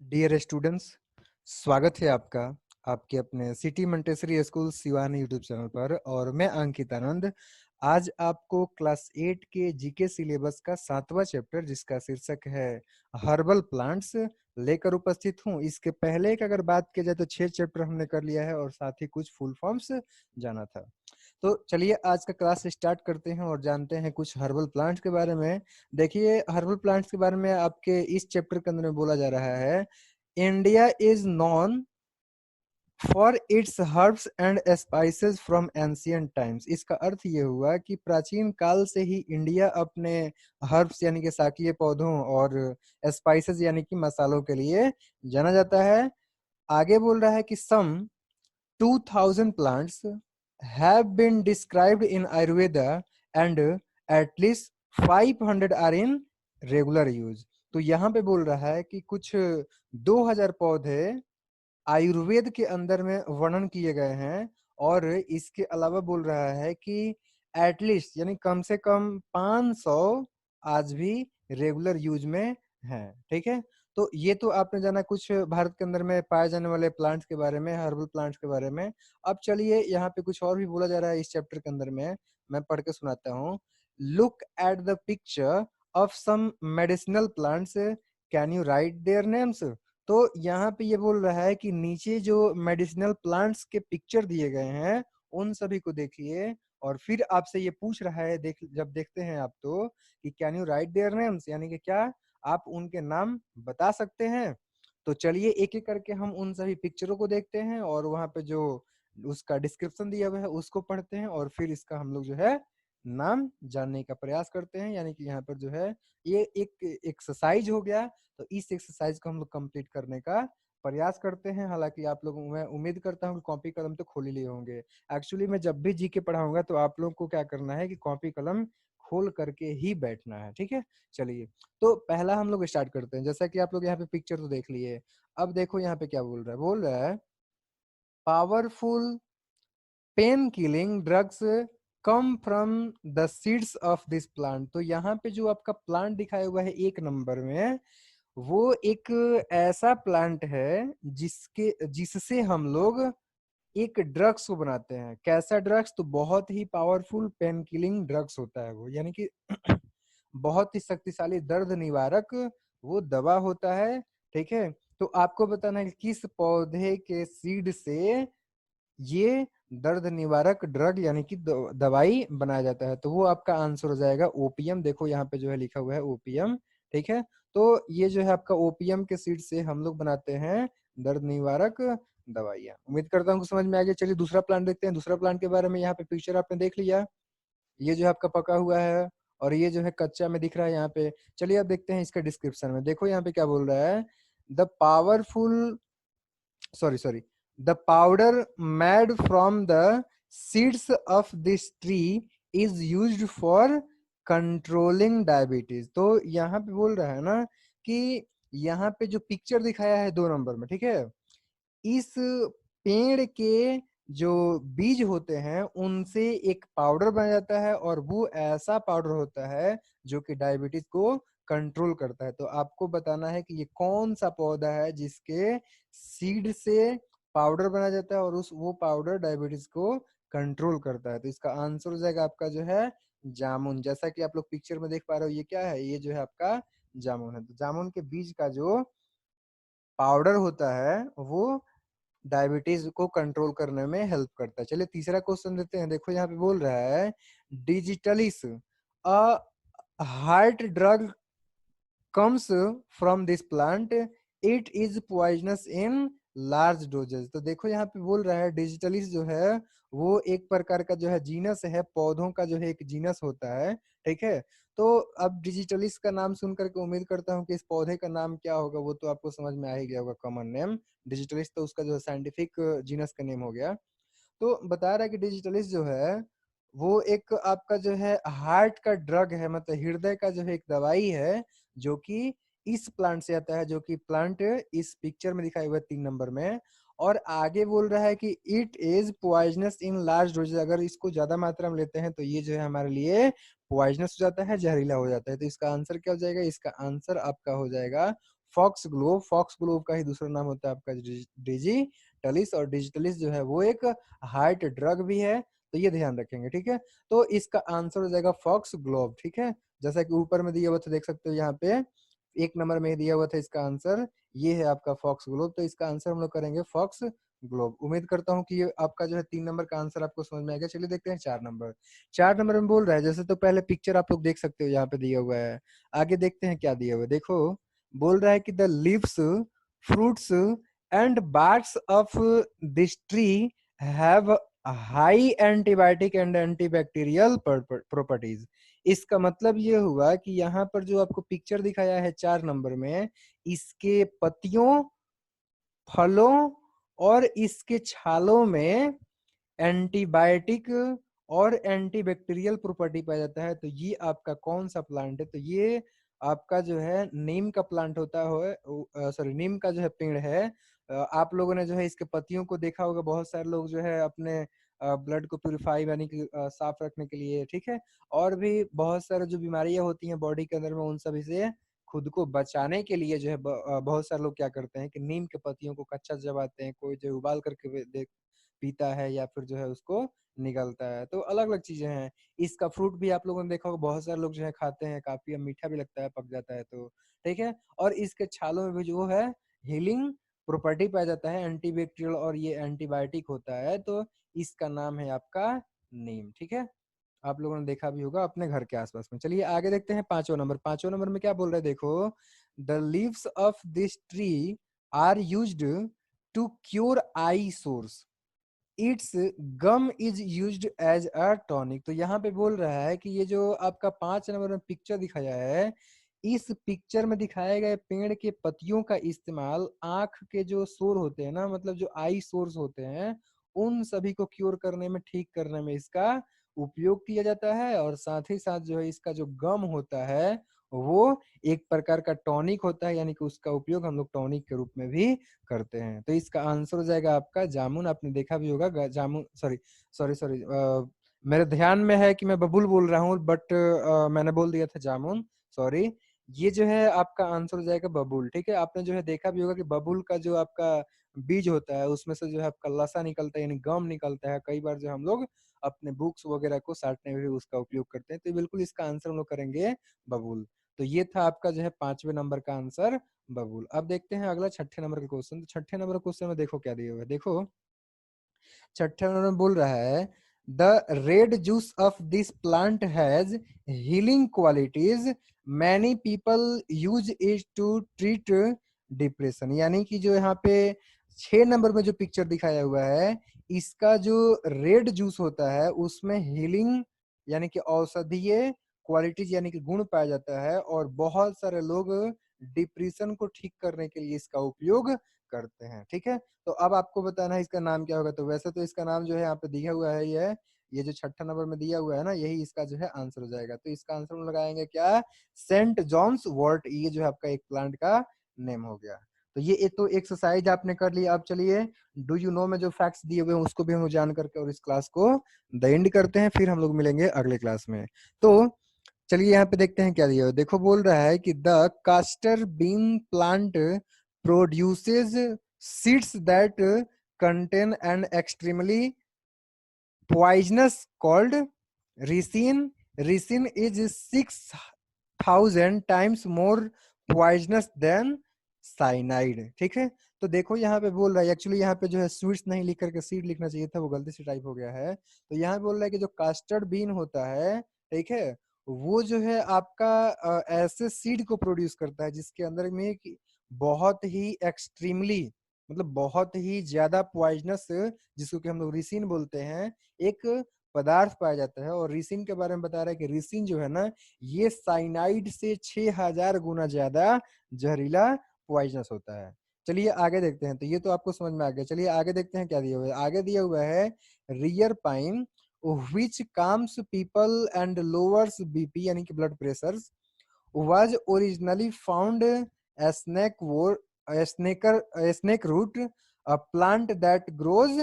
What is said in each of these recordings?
Dear students, स्वागत है आपका आपके अपने city Montessori school Siwan YouTube channel पर। और मैं अंकित आनंद आज आपको क्लास 8 के जीके सिलेबस का 7वां चैप्टर जिसका शीर्षक है हर्बल प्लांट्स लेकर उपस्थित हूं। इसके पहले एक अगर बात की जाए तो 6 चैप्टर हमने कर लिया है और साथ ही कुछ फुल फॉर्म्स जाना था। तो चलिए आज का क्लास स्टार्ट करते हैं और जानते हैं कुछ हर्बल प्लांट्स के बारे में। देखिए, हर्बल प्लांट्स के बारे में आपके इस चैप्टर के अंदर में बोला जा रहा है, India is non for its herbs and spices from ancient times. इसका अर्थ ये हुआ कि प्राचीन काल से ही इंडिया अपने हर्ब्स यानी कि शाकीय पौधों और स्पाइसेस यानी कि मसालों के लिए जाना जाता है। आगे बोल रहा है कि सम 2000 plants have been described in Ayurveda and at least 500 are in regular use। तो यहाँ पे बोल रहा है कि कुछ 2000 पौधे आयुर्वेद के अंदर में वर्णन किए गए हैं और इसके अलावा बोल रहा है कि एटलीस्ट यानी कम से कम 500 आज भी रेगुलर यूज में हैं। ठीक है, तो ये तो आपने जाना कुछ भारत के अंदर में पाए जाने वाले प्लांट्स के बारे में, हर्बल प्लांट्स के बारे में। अब चलिए यहाँ पे कुछ और भी बोला जा रहा है इस चैप्टर के अंदर में, मैं पढ़ के सुनाता हूँ। Look at the picture of some medicinal plants, can you write their names. तो यहाँ पे ये बोल रहा है कि नीचे जो मेडिसिनल प्लांट्स के पिक्चर दिए गए हैं उन सभी को देखिए और फिर आपसे ये पूछ रहा है, जब देखते हैं आप तो, कि can you write their names, यानी कि क्या आप उनके नाम बता सकते हैं। तो चलिए एक एक करके हम उन सभी पिक्चरों को देखते हैं और वहां पे जो उसका डिस्क्रिप्शन दिया हुआ है उसको पढ़ते हैं और फिर इसका हम लोग जो है नाम जानने का प्रयास करते हैं। यानी कि यहाँ पर जो है ये एक एक्सरसाइज हो गया, तो इस एक्सरसाइज को हम लोग कंप्लीट करने का प्रयास करते हैं। हालांकि आप लोग, मैं उम्मीद करता हूँ कि कॉपी कलम तो खोल ही लिए होंगे। एक्चुअली मैं जब भी जीके पढ़ाऊंगा तो आप लोग को क्या करना है कि कॉपी कलम खोल करके ही बैठना है। ठीक है, चलिए तो पहला हम लोग स्टार्ट करते हैं। जैसा कि आप लोग यहाँ पे पिक्चर तो देख लिए, अब देखो यहाँ पे क्या बोल रहा है powerful pain killing drugs come from the seeds of this plant. तो यहाँ पे जो आपका प्लांट दिखाया हुआ है 1 नंबर में, वो एक ऐसा प्लांट है जिससे हम लोग एक ड्रग्स को बनाते हैं। कैसा ड्रग्स? तो बहुत ही पावरफुल पेन किलिंग ड्रग्स होता है वो, यानी कि बहुत ही शक्तिशाली दर्द निवारक वो दवा होता है। ठीक है, तो आपको बताना है कि किस पौधे के सीड से ये दर्द निवारक ड्रग यानी कि दवाई बनाया जाता है। तो वो आपका आंसर हो जाएगा ओपियम। देखो यहाँ पे जो है लिखा हुआ है ओपियम। ठीक है, तो ये जो है आपका ओपियम के सीड से हम लोग बनाते हैं दर्द निवारक दवाइयाँ। उम्मीद करता हूँ समझ में आ गया। चलिए दूसरा प्लांट देखते हैं। दूसरा प्लांट के बारे में यहाँ पे पिक्चर आपने देख लिया, ये जो है आपका पका हुआ है और ये जो है कच्चा में दिख रहा है यहाँ पे। चलिए अब देखते हैं इसका डिस्क्रिप्शन में। देखो यहाँ पे क्या बोल रहा है, the powerful sorry the powder made from the seeds of this tree is used for controlling diabetes। तो यहाँ पे बोल रहा है ना कि यहाँ पे जो पिक्चर दिखाया है 2 नंबर में, ठीक है, इस पेड़ के जो बीज होते हैं उनसे एक पाउडर बन जाता है और वो ऐसा पाउडर होता है जो कि डायबिटीज को कंट्रोल करता है। तो आपको बताना है कि ये कौन सा पौधा है जिसके सीड से पाउडर बना जाता है और उस वो पाउडर डायबिटीज को कंट्रोल करता है। तो इसका आंसर हो जाएगा आपका जो है जामुन। जैसा कि आप लोग पिक्चर में देख पा रहे हो, ये क्या है, ये जो है आपका जामुन है। तो जामुन के बीज का जो पाउडर होता है वो डायबिटीज को कंट्रोल करने में हेल्प करता है। चलिए तीसरा क्वेश्चन देते हैं। देखो यहाँ पे बोल रहा है digitalis a heart drug comes from this plant, it is poisonous in large doses. तो देखो यहाँ पे बोल रहा है डिजिटलिस जो है वो एक प्रकार का जो है जीनस है, पौधों का जो है एक जीनस होता है। ठीक है, तो अब डिजिटलिस का नाम सुन करके उम्मीद करता हूँ कि इस पौधे का नाम क्या होगा वो तो आपको समझ में आ ही गया होगा। कॉमन नेम डिजिटलिस, तो उसका जो है साइंटिफिक जीनस का नेम हो गया। तो बता रहा है कि डिजिटलिस जो है वो एक आपका जो है हार्ट का ड्रग है, मतलब हृदय का जो है एक दवाई है जो कि इस प्लांट से आता है, जो कि प्लांट इस पिक्चर में दिखाया हुआ है 3 नंबर में। और आगे बोल रहा है कि it is poisonous in large doses. अगर इसको ज्यादा मात्रा में लेते हैं तो ये जो है हमारे लिए पॉइजनस हो जाता है, जहरीला हो जाता है। तो इसका आंसर क्या हो जाएगा? इसका आंसर आपका हो जाएगा फॉक्स ग्लोव का ही दूसरा नाम होता है आपका डिजिटलिस, और डिजिटलिस जो है वो एक हार्ट ड्रग भी है, तो ये ध्यान रखेंगे, ठीक है। तो इसका आंसर हो जाएगा फॉक्स ग्लोव, ठीक है। जैसा कि ऊपर में दिया हुआ था, देख सकते हो यहाँ पे 1 नंबर में ही दिया हुआ था इसका आंसर, ये है आपका फॉक्स ग्लोव। तो इसका आंसर हम लोग करेंगे फॉक्स ग्लोब। उम्मीद करता हूँ कि ये आपका जो है 3 नंबर का आंसर आपको समझ में आ गया। चलिए देखते हैं 4 नंबर। 4 नंबर में बोल रहा है, जैसे तो पहले पिक्चर आप लोग देख सकते हो यहाँ पे दिया हुआ है, आगे देखते हैं क्या दिया हुआ है। देखो बोल रहा है कि the leaves, fruits and barks of this tree have high antibiotic and antibacterial properties. इसका मतलब ये हुआ कि यहाँ पर जो आपको पिक्चर दिखाया है 4 नंबर में, इसके पत्तियों, फलों और इसके छालों में एंटीबायोटिक और एंटीबैक्टीरियल प्रॉपर्टी पाया जाता है। तो ये आपका कौन सा प्लांट है? तो ये आपका जो है नीम का प्लांट होता है, सॉरी नीम का जो है पेड़ है। आप लोगों ने जो है इसके पत्तियों को देखा होगा, बहुत सारे लोग जो है अपने ब्लड को प्यूरिफाई यानी कि साफ रखने के लिए, ठीक है, और भी बहुत सारे जो बीमारियां होती हैं बॉडी के अंदर में, उन सभी से खुद को बचाने के लिए जो है बहुत सारे लोग क्या करते हैं कि नीम के पत्तियों को कच्चा चबाते हैं, कोई जो उबाल करके पीता है या फिर जो है उसको निगलता है। तो अलग अलग चीजें हैं। इसका फ्रूट भी आप लोगों ने देखा होगा, बहुत सारे लोग जो है खाते हैं, काफी मीठा भी लगता है, पक जाता है तो, ठीक है। और इसके छालों में भी जो है हीलिंग प्रॉपर्टी पाया जाता है, एंटीबैक्टीरियल और ये एंटीबायोटिक होता है। तो इसका नाम है आपका नीम, ठीक है। आप लोगों ने देखा भी होगा अपने घर के आसपास में। चलिए आगे देखते हैं 5वां नंबर। 5वां नंबर में क्या बोल रहे हैं, देखो the leaves of this tree are used to cure eye sores, its gum is used as a tonic. तो यहाँ पे बोल रहा है कि ये जो आपका 5 नंबर में पिक्चर दिखाया है, इस पिक्चर में दिखाए गए पेड़ के पत्तियों का इस्तेमाल आंख के जो सोर होते हैं ना, मतलब जो आई सोर्स होते हैं, उन सभी को क्योर करने में, ठीक करने में इसका उपयोग किया जाता है। और साथ ही साथ जो है इसका जो गम होता है वो एक प्रकार का टॉनिक होता है, यानी कि उसका उपयोग हम लोग टॉनिक के रूप में भी करते हैं। तो इसका आंसर हो जाएगा आपका जामुन। आपने देखा भी होगा जामुन, सॉरी सॉरी सॉरी, मेरे ध्यान में है कि मैं बबूल बोल रहा हूँ, बट मैंने बोल दिया था जामुन, सॉरी। ये जो है आपका आंसर हो जाएगा बबूल, ठीक है। आपने जो है देखा भी होगा कि बबूल का जो आपका बीज होता है उसमें से जो है आपका लसा निकलता है, यानी गम निकलता है। कई बार जो हम लोग अपने बुक्स वगैरह को साटने में भी उसका उपयोग करते हैं। तो बिल्कुल इसका आंसर हम लोग करेंगे बबूल। तो ये था आपका जो है 5वें नंबर का आंसर बबूल। अब देखते हैं अगला 6ठे नंबर का क्वेश्चन। तो 6ठे नंबर क्वेश्चन में देखो क्या दिया हुआ है। देखो 6ठे नंबर में बोल रहा है the red juice of this plant has healing qualities, many people use it to treat depression. यानी कि जो यहाँ पे 6 नंबर में जो पिक्चर दिखाया हुआ है, इसका जो रेड जूस होता है उसमें हीलिंग यानी कि औषधीय क्वालिटीज यानी कि गुण पाया जाता है, और बहुत सारे लोग डिप्रेशन को ठीक करने के लिए इसका उपयोग करते हैं, ठीक है। तो अब आपको बताना है इसका नाम क्या होगा। तो वैसे तो इसका नाम जो है यहाँ पे दिया हुआ है, ये जो 6ठा नंबर में दिया हुआ है ना, यही इसका जो है आंसर हो जाएगा। तो इसका आंसर हम लगाएंगे क्या, सेंट जॉन्स वॉर्ट। ये जो है आपका एक प्लांट का नेम हो गया। तो ये एक तो एक्सरसाइज आपने कर लिया। अब चलिए डू यू नो में जो फैक्ट्स दिए हुए हैं उसको भी हम जान करके और इस क्लास को द एंड करते हैं, फिर हम लोग मिलेंगे अगले क्लास में। तो चलिए यहाँ पे देखते हैं क्या दिया हुआ है। देखो बोल रहा है कि the castor bean plant produces seeds that contain an extremely poisonous called ricin. Ricin is 6,000 times more poisonous than cyanide, ठीक है। तो देखो यहाँ पे बोल रहा है, एक्चुअली यहाँ पे जो है स्वीट्स नहीं लिख करके सीड लिखना चाहिए था, वो गलती से टाइप हो गया है। तो यहाँ बोल रहा है कि जो कास्टर्ड बीन होता है, ठीक है, वो जो है आपका ऐसे सीड को प्रोड्यूस करता है जिसके अंदर में बहुत ही एक्सट्रीमली, मतलब बहुत ही ज्यादा पॉइजनस, जिसको कि हम लोग रिसिन बोलते हैं, एक पदार्थ पाया जाता है। और रिसिन के बारे में बता रहा है कि रिसिन जो है ना, ये साइनाइड से 6000 गुना ज्यादा जहरीला पॉइजनस होता है। चलिए आगे देखते हैं। तो ये तो आपको समझ में आ गया। चलिए आगे देखते हैं क्या दिया हुआ है। आगे दिया हुआ है rear pine which calms people and lowers BP यानी कि blood pressure, was originally found a snake root, a plant that grows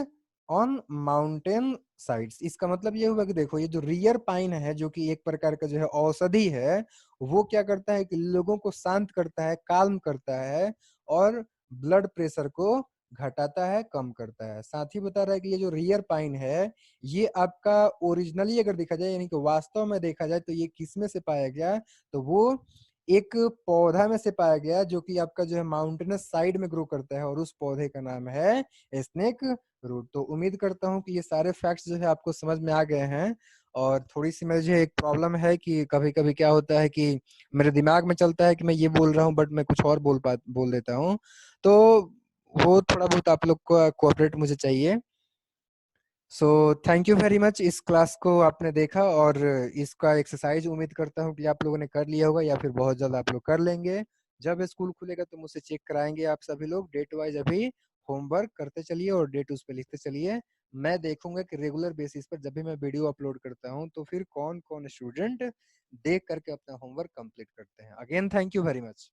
on mountain sides. इसका मतलब ये हुआ कि देखो ये जो रियर पाइन है, जो कि एक प्रकार का जो है औषधि है, वो क्या करता है कि लोगों को शांत करता है, काल्म करता है और ब्लड प्रेशर को घटाता है, कम करता है। साथ ही बता रहा है कि ये जो रियर पाइन है, ये आपका ओरिजिनली अगर देखा जाए, यानी कि वास्तव में देखा जाए, तो ये किस में से पाया गया, तो वो एक पौधा में से पाया गया जो कि आपका जो है माउंटेनस साइड में ग्रो करता है, और उस पौधे का नाम है स्नेक रूट। तो उम्मीद करता हूँ कि ये सारे फैक्ट्स जो है आपको समझ में आ गए हैं। और थोड़ी-सी मुझे एक प्रॉब्लम है कि कभी-कभी क्या होता है कि मेरे दिमाग में चलता है कि मैं ये बोल रहा हूँ, बट मैं कुछ और बोल देता हूँ। तो वो थोड़ा बहुत आप लोग को कोऑपरेट मुझे चाहिए। So thank you very much. इस क्लास को आपने देखा और इसका एक्सरसाइज उम्मीद करता हूँ कि आप लोगों ने कर लिया होगा, या फिर बहुत जल्द आप लोग कर लेंगे। जब स्कूल खुलेगा तो मुझसे चेक कराएंगे आप सभी लोग। डेट वाइज अभी होमवर्क करते चलिए और डेट उस पर लिखते चलिए। मैं देखूंगा कि रेगुलर बेसिस पर जब भी मैं वीडियो अपलोड करता हूँ, तो फिर कौन कौन स्टूडेंट देख करके अपना होमवर्क कंप्लीट करते हैं। Again thank you very much.